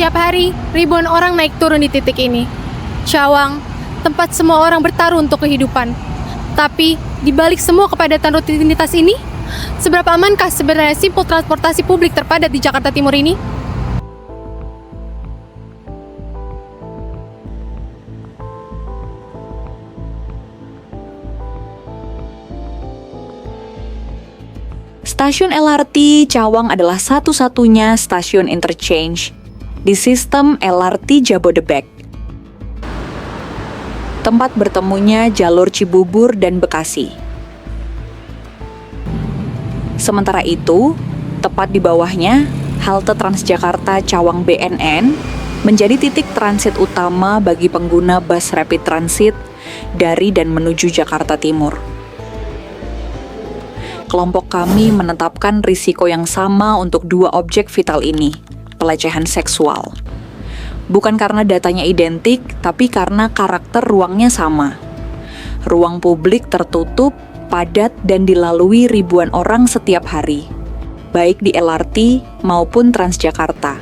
Setiap hari, ribuan orang naik turun di titik ini. Cawang, tempat semua orang bertaruh untuk kehidupan. Tapi, di balik semua kepadatan rutinitas ini, seberapa amankah sebenarnya simpul transportasi publik terpadat di Jakarta Timur ini? Stasiun LRT Cawang adalah satu-satunya stasiun interchange di sistem LRT Jabodebek. Tempat bertemunya jalur Cibubur dan Bekasi. Sementara itu, tepat di bawahnya, halte Transjakarta Cawang BNN menjadi titik transit utama bagi pengguna bus rapid transit dari dan menuju Jakarta Timur. Kelompok kami menetapkan risiko yang sama untuk dua objek vital ini, pelecehan seksual. Bukan karena datanya identik, tapi karena karakter ruangnya sama. Ruang publik tertutup, padat, dan dilalui ribuan orang setiap hari, baik di LRT maupun Transjakarta.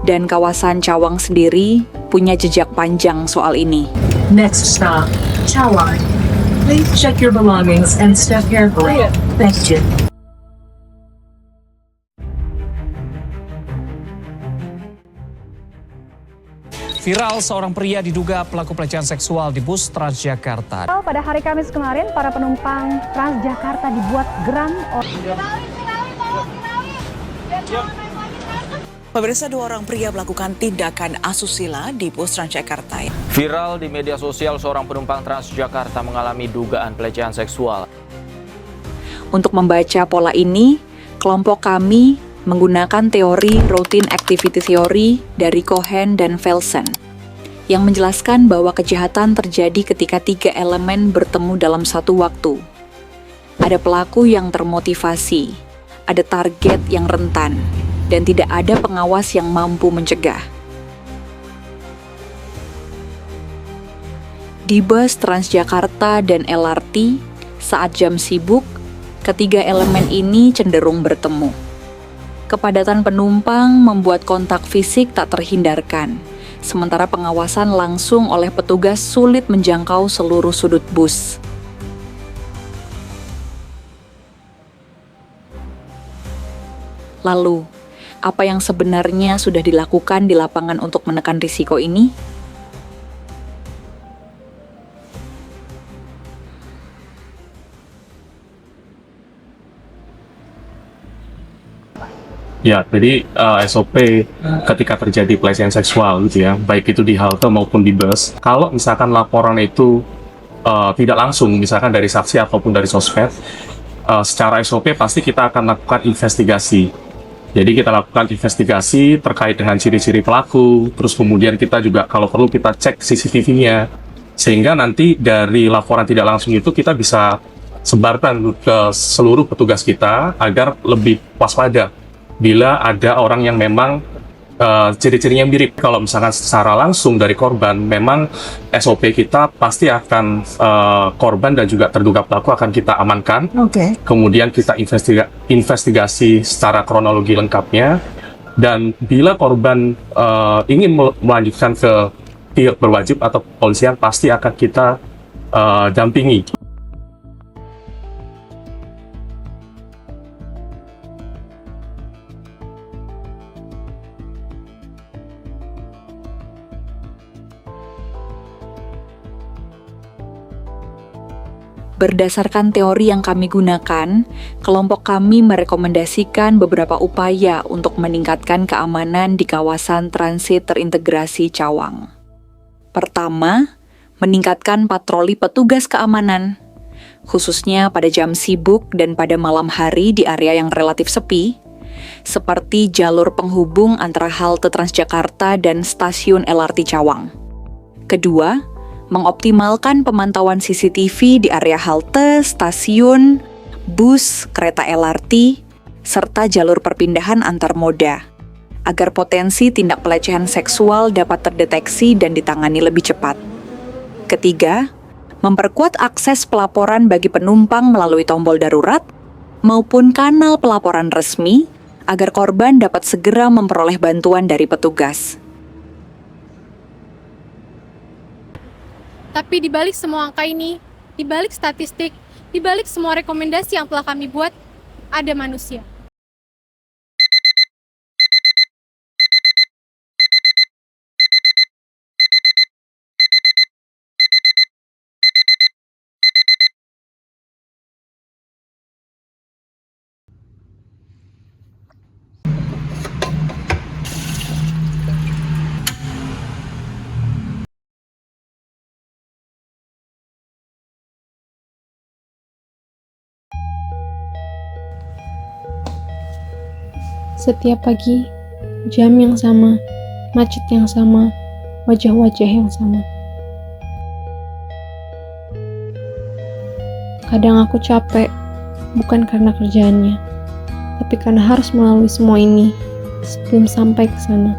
Dan kawasan Cawang sendiri punya jejak panjang soal ini. Next stop, Cawang. Please check your belongings and step carefully. Thank you. Viral, seorang pria diduga pelaku pelecehan seksual di bus Transjakarta. Pada hari Kamis kemarin, para penumpang Transjakarta dibuat geram. Pemirsa, dua orang pria melakukan tindakan asusila di bus Transjakarta. Viral di media sosial, seorang penumpang Transjakarta mengalami dugaan pelecehan seksual. Untuk membaca pola ini, kelompok kami menggunakan teori Routine Activity Theory dari Cohen dan Velsen, yang menjelaskan bahwa kejahatan terjadi ketika tiga elemen bertemu dalam satu waktu. Ada pelaku yang termotivasi, ada target yang rentan, dan tidak ada pengawas yang mampu mencegah. Di bus Transjakarta dan LRT, saat jam sibuk, ketiga elemen ini cenderung bertemu. Kepadatan penumpang membuat kontak fisik tak terhindarkan, sementara pengawasan langsung oleh petugas sulit menjangkau seluruh sudut bus. Lalu, apa yang sebenarnya sudah dilakukan di lapangan untuk menekan risiko ini? Ya, jadi SOP ketika terjadi pelecehan seksual gitu ya, baik itu di halte maupun di bus. Kalau misalkan laporan itu tidak langsung, misalkan dari saksi ataupun dari sosmed, secara SOP pasti kita akan lakukan investigasi. Jadi kita lakukan investigasi terkait dengan ciri-ciri pelaku, terus kemudian kita juga kalau perlu kita cek CCTV-nya, sehingga nanti dari laporan tidak langsung itu kita bisa sebarkan ke seluruh petugas kita agar lebih waspada bila ada orang yang memang ciri-cirinya mirip. Kalau misalkan secara langsung dari korban, memang SOP kita pasti akan korban dan juga terduga pelaku akan kita amankan. Kemudian kita investigasi secara kronologi lengkapnya. Dan bila korban ingin melanjutkan ke pihak berwajib atau kepolisian, pasti akan kita dampingi. Berdasarkan teori yang kami gunakan, kelompok kami merekomendasikan beberapa upaya untuk meningkatkan keamanan di kawasan transit terintegrasi Cawang. Pertama, meningkatkan patroli petugas keamanan, khususnya pada jam sibuk dan pada malam hari di area yang relatif sepi, seperti jalur penghubung antara halte Transjakarta dan stasiun LRT Cawang. Kedua, mengoptimalkan pemantauan CCTV di area halte, stasiun, bus, kereta LRT, serta jalur perpindahan antar moda, agar potensi tindak pelecehan seksual dapat terdeteksi dan ditangani lebih cepat. Ketiga, memperkuat akses pelaporan bagi penumpang melalui tombol darurat, maupun kanal pelaporan resmi agar korban dapat segera memperoleh bantuan dari petugas. Tapi di balik semua angka ini, di balik statistik, di balik semua rekomendasi yang telah kami buat, ada manusia. Setiap pagi, jam yang sama, macet yang sama, wajah-wajah yang sama. Kadang aku capek, bukan karena kerjaannya, tapi karena harus melalui semua ini sebelum sampai ke sana.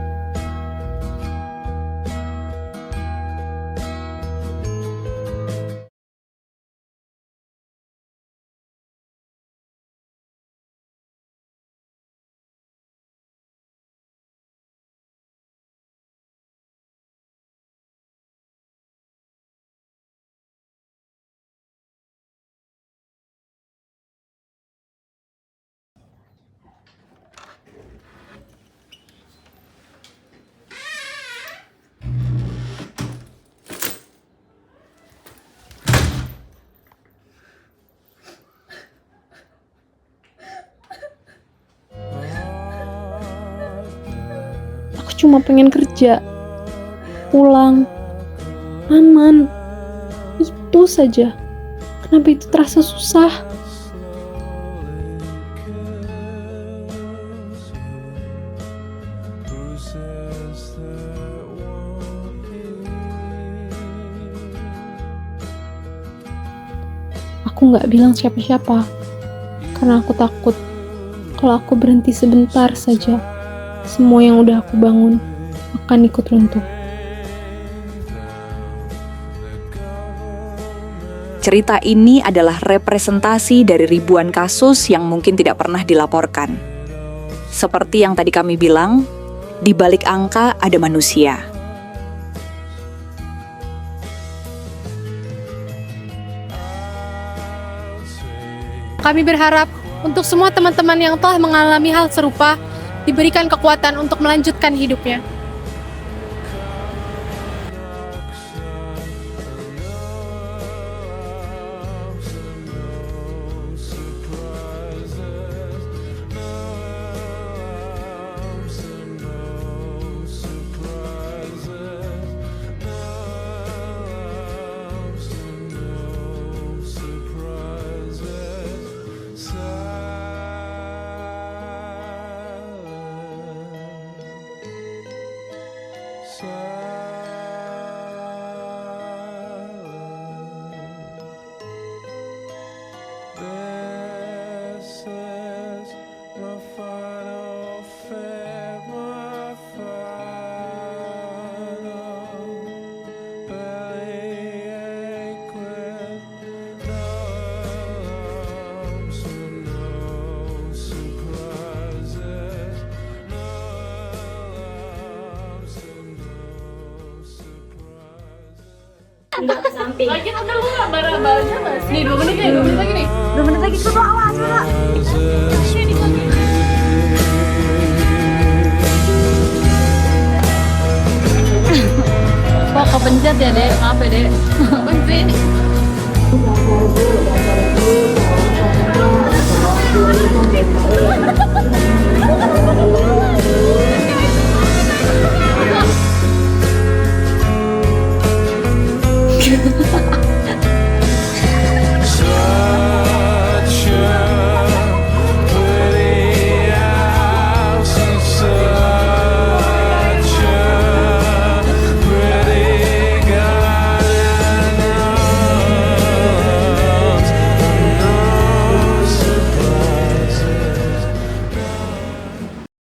Cuma pengen kerja, pulang, aman, itu saja. Kenapa itu terasa susah? Aku nggak bilang siapa-siapa, karena aku takut kalau aku berhenti sebentar saja, semua yang udah aku bangun akan ikut runtuh. Cerita ini adalah representasi dari ribuan kasus yang mungkin tidak pernah dilaporkan. Seperti yang tadi kami bilang, di balik angka ada manusia. Kami berharap untuk semua teman-teman yang telah mengalami hal serupa diberikan kekuatan untuk melanjutkan hidupnya. Lagi udah lu gak bara-baranya mas? Nih 2 menit ya, 2 menit lagi nih. 2 menit lagi, coba awas coba. Kok kepencet ya dek? Maaf ya dek. Kepencet.